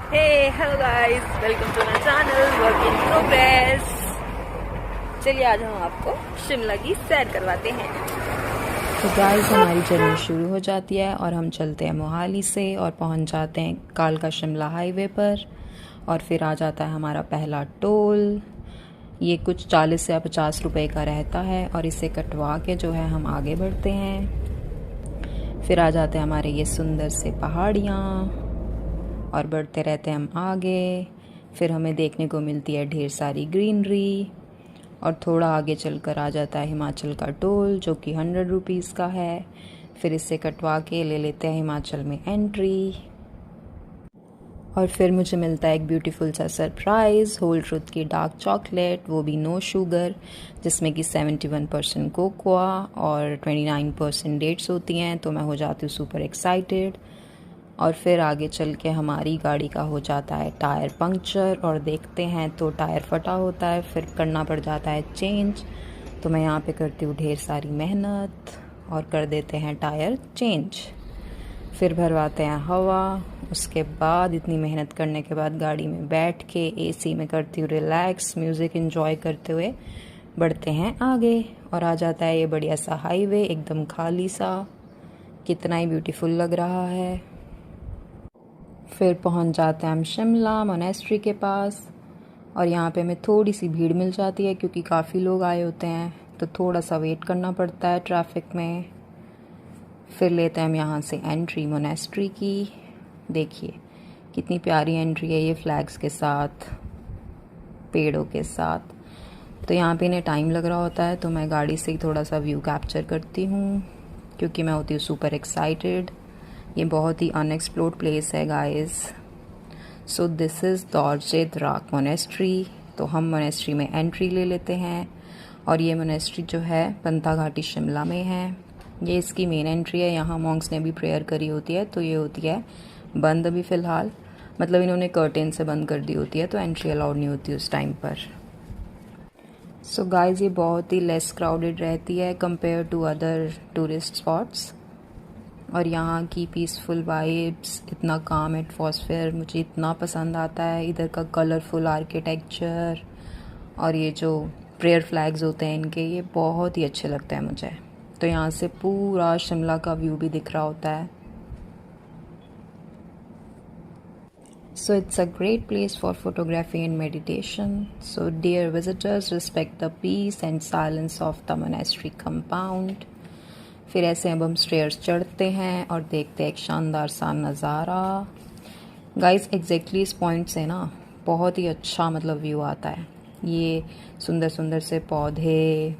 Hello guys, welcome to my channel work in progress. चलिए आज हम आपको शिमला की सैर करवाते हैं। तो गाइस हमारी जर्नी शुरू हो जाती है और हम चलते हैं मोहाली से और पहुंच जाते हैं कालका शिमला हाईवे पर। और फिर आ जाता है हमारा पहला टोल। ये कुछ 40 या 50 रुपए का रहता है और इसे कटवा के जो है हम आगे बढ़ते हैं। फिर आ जाते हैं हमारे ये सुंदर से पहाड़ियाँ और बढ़ते रहते हैं हम आगे। फिर हमें देखने को मिलती है ढेर सारी ग्रीनरी और थोड़ा आगे चलकर आ जाता है हिमाचल का टोल जो कि 100 रुपीज़ का है। फिर इससे कटवा के ले लेते हैं हिमाचल में एंट्री। और फिर मुझे मिलता है एक ब्यूटीफुल सा सरप्राइज़, होल ट्रुथ की डार्क चॉकलेट, वो भी नो शुगर, जिसमें कि 71% कोकोआ और 29% डेट्स होती हैं। तो मैं हो जाती हूँ सुपर एक्साइटेड। और फिर आगे चल के हमारी गाड़ी का हो जाता है टायर पंक्चर और देखते हैं तो टायर फटा होता है, फिर करना पड़ जाता है चेंज। तो मैं यहाँ पे करती हूँ ढेर सारी मेहनत और कर देते हैं टायर चेंज। फिर भरवाते हैं हवा। उसके बाद इतनी मेहनत करने के बाद गाड़ी में बैठ के एसी में करती हूँ रिलैक्स, म्यूज़िक एंजॉय करते हुए बढ़ते हैं आगे। और आ जाता है ये बढ़िया सा हाईवे, एकदम खाली सा, कितना ही ब्यूटीफुल लग रहा है। फिर पहुंच जाते हैं हम शिमला मोनेस्ट्री के पास और यहाँ पे हमें थोड़ी सी भीड़ मिल जाती है क्योंकि काफ़ी लोग आए होते हैं, तो थोड़ा सा वेट करना पड़ता है ट्रैफिक में। फिर लेते हैं हम यहाँ से एंट्री मोनेस्ट्री की। देखिए कितनी प्यारी एंट्री है ये, फ्लैग्स के साथ, पेड़ों के साथ। तो यहाँ पे इन्हें टाइम लग रहा होता है तो मैं गाड़ी से ही थोड़ा सा व्यू कैप्चर करती हूँ क्योंकि मैं होती हूँ सुपर एक्साइटेड। ये बहुत ही अनएक्सप्लोर्ड प्लेस है guys. So this is Dorje Drak monastery. तो हम मोनेस्ट्री में एंट्री ले लेते हैं और ये मोनेस्ट्री जो है पंथा घाटी शिमला में है। ये इसकी मेन एंट्री है। यहाँ मॉन्क्स ने भी प्रेयर करी होती है, तो ये होती है बंद अभी फ़िलहाल, मतलब इन्होंने कर्टेन से बंद कर दी होती है, तो एंट्री अलाउड नहीं होती उस टाइम पर। सो गाइस ये बहुत ही लेस क्राउडेड रहती है compare to other tourist spots. और यहाँ की पीसफुल वाइब्स, इतना काम एटमॉस्फेयर मुझे इतना पसंद आता है। इधर का कलरफुल आर्किटेक्चर और ये जो प्रेयर फ्लैग्स होते हैं इनके, ये बहुत ही अच्छे लगते हैं मुझे। तो यहाँ से पूरा शिमला का व्यू भी दिख रहा होता है। So it's a great place for photography and meditation. So dear visitors, respect the peace and silence of the monastery compound. फिर ऐसे अब हम स्टेयर्स चढ़ते हैं और देखते हैं एक शानदार सा नज़ारा। गाइस एग्जैक्टली इस पॉइंट से ना बहुत ही अच्छा मतलब व्यू आता है। ये सुंदर सुंदर से पौधे,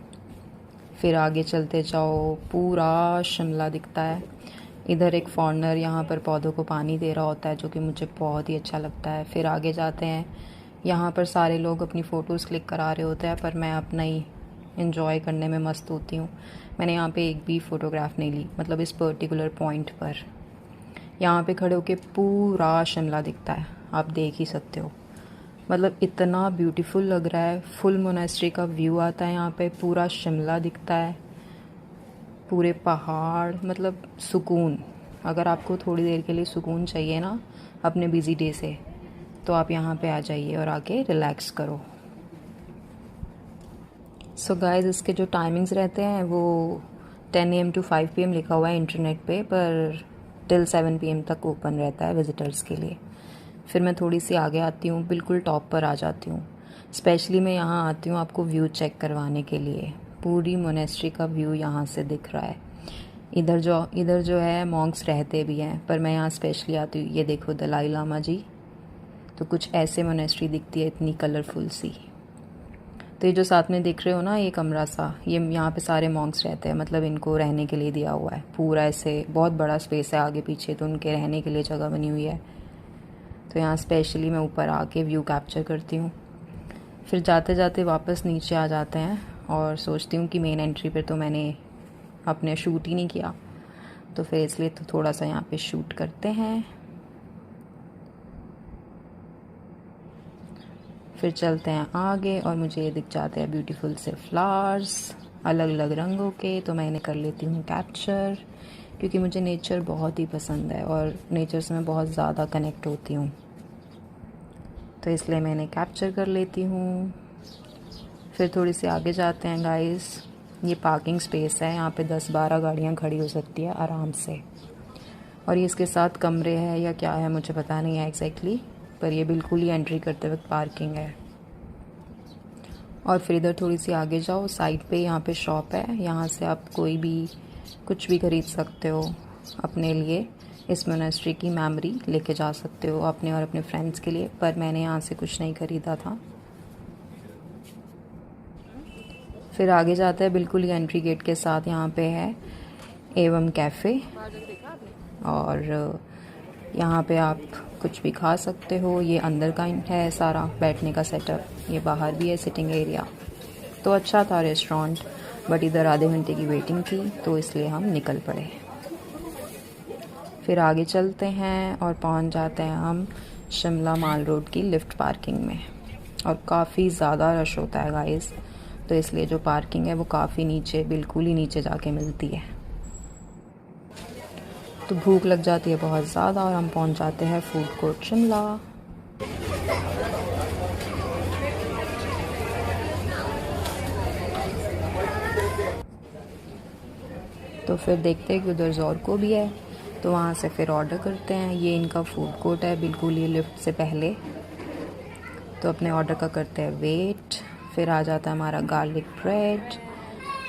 फिर आगे चलते जाओ पूरा शिमला दिखता है। इधर एक फॉरनर यहाँ पर पौधों को पानी दे रहा होता है जो कि मुझे बहुत ही अच्छा लगता है। फिर आगे जाते हैं, यहाँ पर सारे लोग अपनी फ़ोटोज़ क्लिक करा रहे होते हैं, पर मैं अपना ही एंजॉय करने में मस्त होती हूँ। मैंने यहाँ पे एक भी फ़ोटोग्राफ नहीं ली, मतलब इस पर्टिकुलर पॉइंट पर। यहाँ पे खड़े होके पूरा शिमला दिखता है, आप देख ही सकते हो। मतलब इतना ब्यूटीफुल लग रहा है। फुल मोनेस्ट्री का व्यू आता है यहाँ पे, पूरा शिमला दिखता है, पूरे पहाड़, मतलब सुकून। अगर आपको थोड़ी देर के लिए सुकून चाहिए ना अपने बिज़ी डे से, तो आप यहाँ पे आ जाइए और आके रिलैक्स करो। सो गाइस इसके जो टाइमिंग्स रहते हैं वो 10 AM to 5 PM लिखा हुआ है इंटरनेट पे, पर टिल 7 PM तक ओपन रहता है विज़िटर्स के लिए। फिर मैं थोड़ी सी आगे आती हूँ, बिल्कुल टॉप पर आ जाती हूँ। स्पेशली मैं यहाँ आती हूँ आपको व्यू चेक करवाने के लिए। पूरी मोनेस्ट्री का व्यू यहाँ से दिख रहा है। इधर जो है मॉन्क्स रहते भी हैं, पर मैं यहाँ स्पेशली आती हूँ। ये देखो दलाई लामा जी, तो कुछ ऐसे मोनेस्ट्री दिखती है, इतनी कलरफुल सी। तो ये जो साथ में देख रहे हो ना ये कमरा सा, ये यहाँ पे सारे मॉन्क्स रहते हैं, मतलब इनको रहने के लिए दिया हुआ है। पूरा ऐसे बहुत बड़ा स्पेस है आगे पीछे, तो उनके रहने के लिए जगह बनी हुई है। तो यहाँ स्पेशली मैं ऊपर आके व्यू कैप्चर करती हूँ। फिर जाते जाते वापस नीचे आ जाते हैं और सोचती हूँ कि मेन एंट्री पर तो मैंने अपने शूट ही नहीं किया, तो फिर इसलिए तो थोड़ा सा यहाँ पे शूट करते हैं। फिर चलते हैं आगे और मुझे ये दिख जाते हैं ब्यूटीफुल से फ्लावर्स अलग अलग रंगों के, तो मैं इन्हें कर लेती हूँ कैप्चर क्योंकि मुझे नेचर बहुत ही पसंद है और नेचर से मैं बहुत ज़्यादा कनेक्ट होती हूँ। तो इसलिए मैंने कैप्चर कर लेती हूँ। फिर थोड़ी सी आगे जाते हैं गाइस। ये पार्किंग स्पेस है, यहाँ पे 10-12 गाड़ियाँ खड़ी हो सकती है आराम से। और ये इसके साथ कमरे हैं या क्या है मुझे पता नहीं है एग्जैक्टली, पर ये बिल्कुल ही एंट्री करते वक्त पार्किंग है। और फिर इधर थोड़ी सी आगे जाओ, साइड पे यहाँ पे शॉप है, यहाँ से आप कोई भी कुछ भी खरीद सकते हो अपने लिए। इस मोनेस्ट्री की मेमोरी लेके जा सकते हो अपने और अपने फ्रेंड्स के लिए, पर मैंने यहाँ से कुछ नहीं खरीदा था। फिर आगे जाते हैं, बिल्कुल ही एंट्री गेट के साथ यहाँ पे है एवं कैफ़े, और यहाँ पे आप कुछ भी खा सकते हो। ये अंदर का है सारा बैठने का सेटअप, ये बाहर भी है सिटिंग एरिया। तो अच्छा था रेस्टोरेंट, बट इधर आधे घंटे की वेटिंग थी तो इसलिए हम निकल पड़े। फिर आगे चलते हैं और पहुँच जाते हैं हम शिमला माल रोड की लिफ्ट पार्किंग में। और काफ़ी ज़्यादा रश होता है गाइस, तो इसलिए जो पार्किंग है वो काफ़ी नीचे, बिल्कुल ही नीचे जाके मिलती है। तो भूख लग जाती है बहुत ज़्यादा और हम पहुंच जाते हैं फूड कोर्ट शिमला। तो फिर देखते हैं कि उधर ज़ोरको भी है, तो वहाँ से फिर ऑर्डर करते हैं। ये इनका फूड कोर्ट है, बिल्कुल ही लिफ्ट से पहले। तो अपने ऑर्डर का करते हैं वेट। फिर आ जाता है हमारा garlic bread,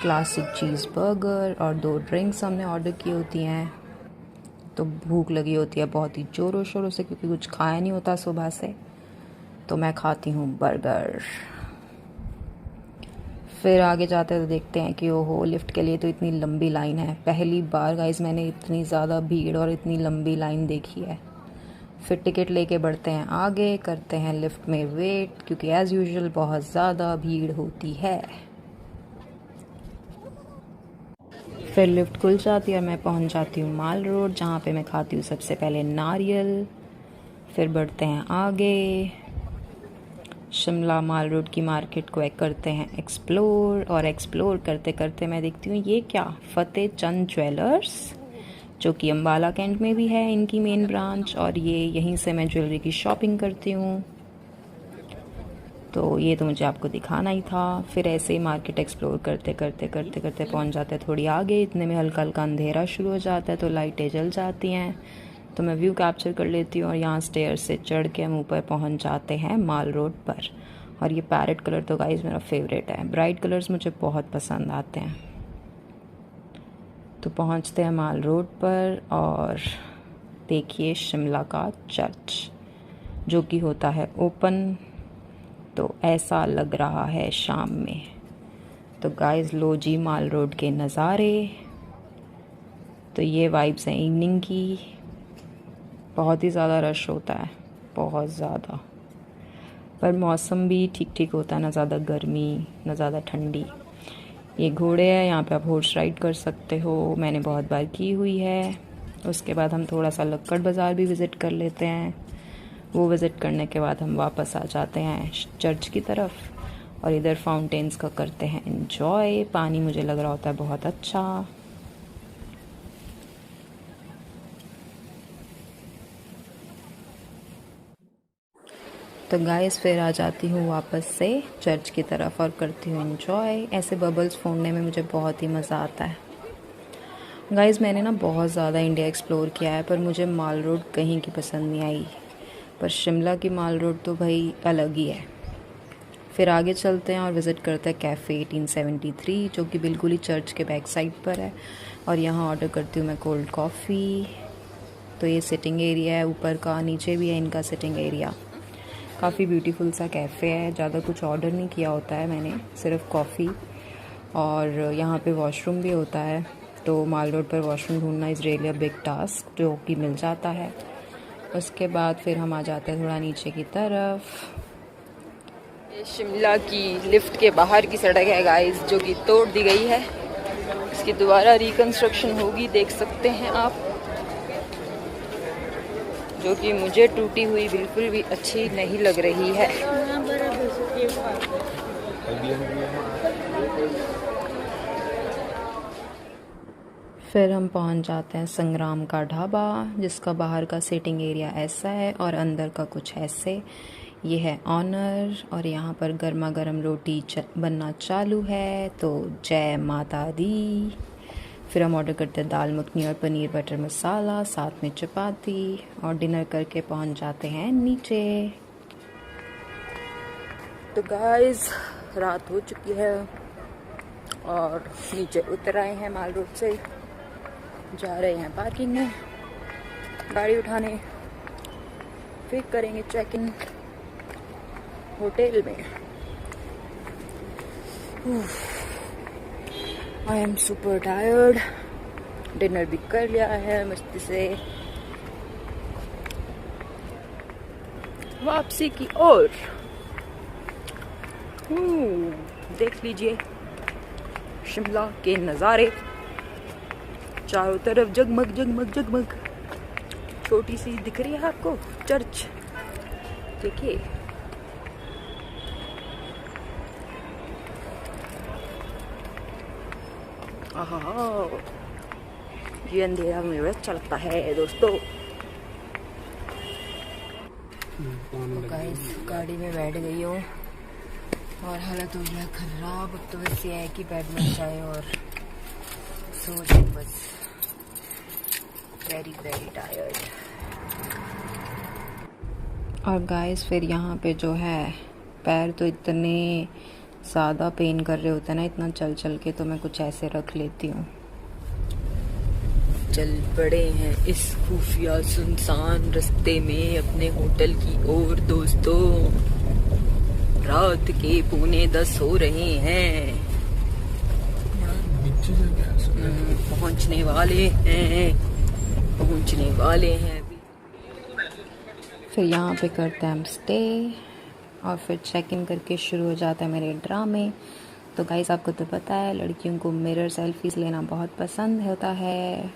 classic cheese burger और 2 ड्रिंक्स हमने ऑर्डर की होती हैं। तो भूख लगी होती है बहुत ही ज़ोरों शोरों से, क्योंकि कुछ खाया नहीं होता सुबह से, तो मैं खाती हूँ बर्गर। फिर आगे जाते हैं तो देखते हैं कि ओहो, लिफ्ट के लिए तो इतनी लंबी लाइन है। पहली बार गाइस मैंने इतनी ज़्यादा भीड़ और इतनी लंबी लाइन देखी है। फिर टिकट लेके बढ़ते हैं आगे, करते हैं लिफ्ट में वेट, क्योंकि एज़ यूजुअल बहुत ज़्यादा भीड़ होती है। फिर लिफ्ट खुल जाती है और मैं पहुंच जाती हूँ माल रोड, जहाँ पे मैं खाती हूँ सबसे पहले नारियल। फिर बढ़ते हैं आगे, शिमला माल रोड की मार्केट को करते हैं एक्सप्लोर। और एक्सप्लोर करते करते मैं देखती हूँ ये क्या, फतेह चंद ज्वेलर्स, जो कि अम्बाला कैंट में भी है इनकी मेन ब्रांच, और ये यहीं से मैं ज्वेलरी की शॉपिंग करती हूँ। तो ये तो मुझे आपको दिखाना ही था। फिर ऐसे ही मार्केट एक्सप्लोर करते करते करते करते पहुंच जाते हैं थोड़ी आगे। इतने में हल्का हल्का अंधेरा शुरू हो जाता है, तो लाइटें जल जाती हैं, तो मैं व्यू कैप्चर कर लेती हूँ। और यहाँ स्टेयर से चढ़ के हम ऊपर पहुँच जाते हैं माल रोड पर। और ये पैरेट कलर तो गाइस मेरा फेवरेट है, ब्राइट कलर्स मुझे बहुत पसंद आते हैं। तो पहुँचते हैं माल रोड पर, और देखिए शिमला का चर्च, जो कि होता है ओपन। तो ऐसा लग रहा है शाम में। तो गाइस लो जी माल रोड के नज़ारे। तो ये वाइब्स हैं इवनिंग की। बहुत ही ज़्यादा रश होता है, बहुत ज़्यादा, पर मौसम भी ठीक ठीक होता है, ना ज़्यादा गर्मी ना ज़्यादा ठंडी। ये घोड़े हैं, यहाँ पे आप हॉर्स राइड कर सकते हो, मैंने बहुत बार की हुई है। उसके बाद हम थोड़ा सा लक्कड़ बाज़ार भी विज़िट कर लेते हैं। वो विज़िट करने के बाद हम वापस आ जाते हैं चर्च की तरफ, और इधर फाउंटेन्स का करते हैं एंजॉय। पानी मुझे लग रहा होता है बहुत अच्छा। तो गाइस फिर आ जाती हूँ वापस से चर्च की तरफ और करती हूँ एंजॉय। ऐसे बबल्स फोड़ने में मुझे बहुत ही मज़ा आता है। गाइस मैंने ना बहुत ज़्यादा इंडिया एक्सप्लोर किया है, पर मुझे माल रोड कहीं की पसंद नहीं आई, पर शिमला की माल रोड तो भाई अलग ही है। फिर आगे चलते हैं और विज़िट करते हैं कैफ़े 1873, जो कि बिल्कुल ही चर्च के बैक साइड पर है। और यहाँ ऑर्डर करती हूँ मैं कोल्ड कॉफ़ी। तो ये सिटिंग एरिया है ऊपर का, नीचे भी है इनका सिटिंग एरिया। काफ़ी ब्यूटीफुल सा कैफ़े है। ज़्यादा कुछ ऑर्डर नहीं किया होता है मैंने, सिर्फ कॉफ़ी। और यहाँ पे वॉशरूम भी होता है, तो माल रोड पर वॉशरूम ढूंढना is really a big task, जो कि मिल जाता है। उसके बाद फिर हम आ जाते हैं थोड़ा नीचे की तरफ। ये शिमला की लिफ्ट के बाहर की सड़क है गाइस, जो कि तोड़ दी गई है। इसकी दोबारा रिकंस्ट्रक्शन होगी, देख सकते हैं आप, जो कि मुझे टूटी हुई बिल्कुल भी अच्छी नहीं लग रही है। फिर हम पहुंच जाते हैं संग्राम का ढाबा, जिसका बाहर का सिटिंग एरिया ऐसा है और अंदर का कुछ ऐसे। ये है ऑनर और यहाँ पर गर्मा गर्म रोटी बनना चालू है, तो जय माता दी। फिर हम ऑर्डर करते हैं दाल मखनी और पनीर बटर मसाला, साथ में चपाती, और डिनर करके पहुँच जाते हैं नीचे। तो गाइस रात हो चुकी है और नीचे उतर आए हैं माल रोड से, जा रहे हैं पार्किंग में गाड़ी उठाने, फिर करेंगे चेक इन होटल में। I am super tired. Dinner भी कर लिया है मस्ती से, वापसी की ओर। देख लीजिए शिमला के नज़ारे, चारों तरफ जगमग जगमग जगमग। छोटी सी दिख रही है आपको चर्च, देखिए। ये अंधेरा में बड़ा अच्छा लगता है दोस्तों। तो गाइस गाड़ी में बैठ गई हूँ और हालत हो गया खराब। अब तो बस ये है कि बेड में जाए और सो जाए बस। Very very tired. और गाइस फिर यहाँ पे जो है पैर तो इतने ज़्यादा पेन कर रहे होते हैं ना इतना चल चल के, तो मैं कुछ ऐसे रख लेती हूँ। चल पड़े हैं इस खुफिया सुनसान रास्ते में अपने होटल की ओर दोस्तों। रात के 9:45 हो रहे हैं, पहुंचने वाले हैं अभी। फिर यहाँ पे करते हैं हम स्टे और फिर चेक इन करके शुरू हो जाता है मेरे ड्रामे। तो गाइस आपको तो पता है लड़कियों को मिरर सेल्फीज लेना बहुत पसंद होता है,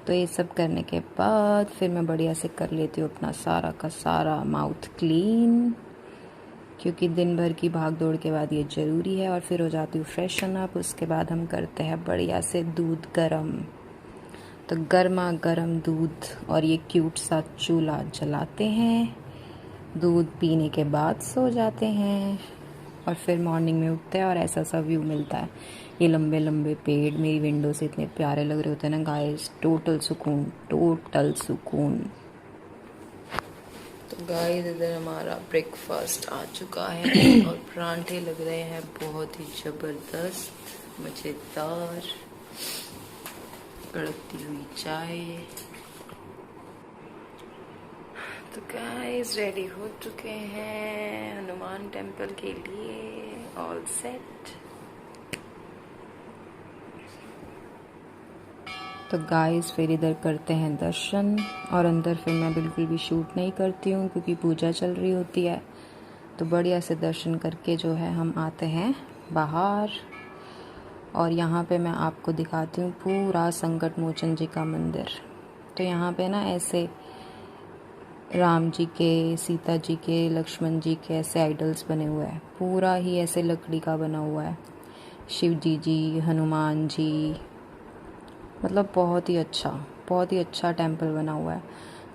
तो ये सब करने के बाद फिर मैं बढ़िया से कर लेती हूँ अपना सारा का सारा माउथ क्लीन, क्योंकि दिन भर की भाग दौड़ के बाद ये ज़रूरी है। और फिर हो जाती हूँ फ्रेशन अप। उसके बाद हम करते हैं बढ़िया से दूध गरम, तो गर्मा गर्म दूध और ये क्यूट सा चूल्हा जलाते हैं। दूध पीने के बाद सो जाते हैं और फिर मॉर्निंग में उठते हैं और ऐसा सा व्यू मिलता है। ये लंबे लंबे पेड़ मेरी विंडो से इतने प्यारे लग रहे होते हैं ना गाइस, टोटल सुकून, टोटल सुकून। तो गाइस इधर हमारा ब्रेकफास्ट आ चुका है और परांठे लग रहे हैं बहुत ही जबरदस्त, मजेदार। कड़कती हुई चाय। तो गाइस रेडी हो चुके हैं हनुमान टेम्पल के लिए, ऑल सेट। तो गाइस फिर इधर करते हैं दर्शन, और अंदर फिर मैं बिल्कुल भी शूट नहीं करती हूँ क्योंकि पूजा चल रही होती है। तो बढ़िया से दर्शन करके जो है हम आते हैं बाहर, और यहाँ पे मैं आपको दिखाती हूँ पूरा संकट मोचन जी का मंदिर। तो यहाँ पे ना ऐसे राम जी के, सीता जी के, लक्ष्मण जी के ऐसे आइडल्स बने हुए हैं, पूरा ही ऐसे लकड़ी का बना हुआ है। शिव जी, हनुमान जी, मतलब बहुत ही अच्छा टेम्पल बना हुआ है।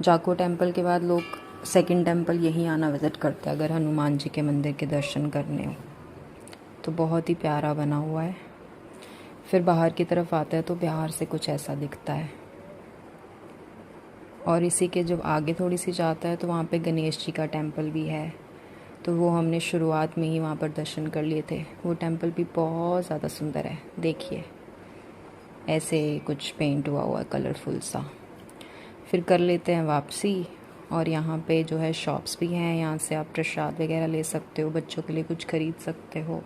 जाको टेम्पल के बाद लोग सेकंड टेम्पल यहीं आना विज़िट करते हैं अगर हनुमान जी के मंदिर के दर्शन करने हो। तो बहुत ही प्यारा बना हुआ है। फिर बाहर की तरफ आते हैं तो बाहर से कुछ ऐसा दिखता है, और इसी के जब आगे थोड़ी सी जाता है तो वहाँ पे गणेश जी का टेम्पल भी है। तो वो हमने शुरुआत में ही वहाँ पर दर्शन कर लिए थे। वो टेम्पल भी बहुत ज़्यादा सुंदर है, देखिए ऐसे कुछ पेंट हुआ है कलरफुल सा। फिर कर लेते हैं वापसी, और यहाँ पे जो है शॉप्स भी हैं, यहाँ से आप प्रसाद वगैरह ले सकते हो, बच्चों के लिए कुछ ख़रीद सकते हो,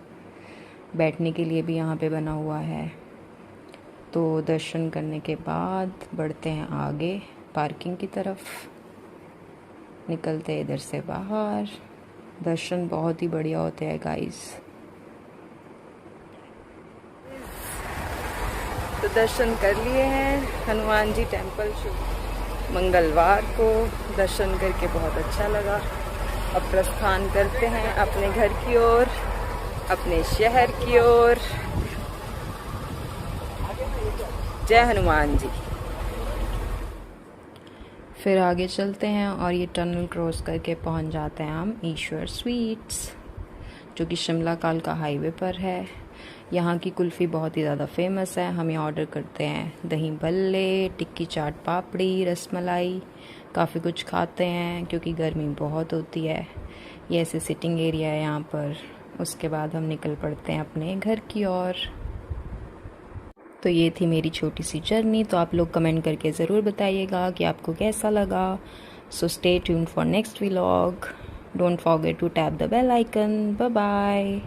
बैठने के लिए भी यहाँ पे बना हुआ है। तो दर्शन करने के बाद बढ़ते हैं आगे पार्किंग की तरफ, निकलते हैं इधर से बाहर। दर्शन बहुत ही बढ़िया होते हैं गाइस। तो दर्शन कर लिए हैं हनुमान जी टेम्पल मंगलवार को, दर्शन करके बहुत अच्छा लगा। अब प्रस्थान करते हैं अपने घर की ओर, अपने शहर की ओर। जय हनुमान जी। फिर आगे चलते हैं और ये टनल क्रॉस करके पहुंच जाते हैं हम ईश्वर स्वीट्स, जो कि शिमला कालका हाईवे पर है। यहाँ की कुल्फ़ी बहुत ही ज़्यादा फेमस है। हम ये ऑर्डर करते हैं दही भल्ले, टिक्की चाट पापड़ी, रसमलाई, काफ़ी कुछ खाते हैं क्योंकि गर्मी बहुत होती है। ये ऐसे सिटिंग एरिया है यहाँ पर। उसके बाद हम निकल पड़ते हैं अपने घर की ओर। तो ये थी मेरी छोटी सी जर्नी। तो आप लोग कमेंट करके ज़रूर बताइएगा कि आपको कैसा लगा। So stay tuned for next vlog. Don't forget to tap the bell icon. Bye bye.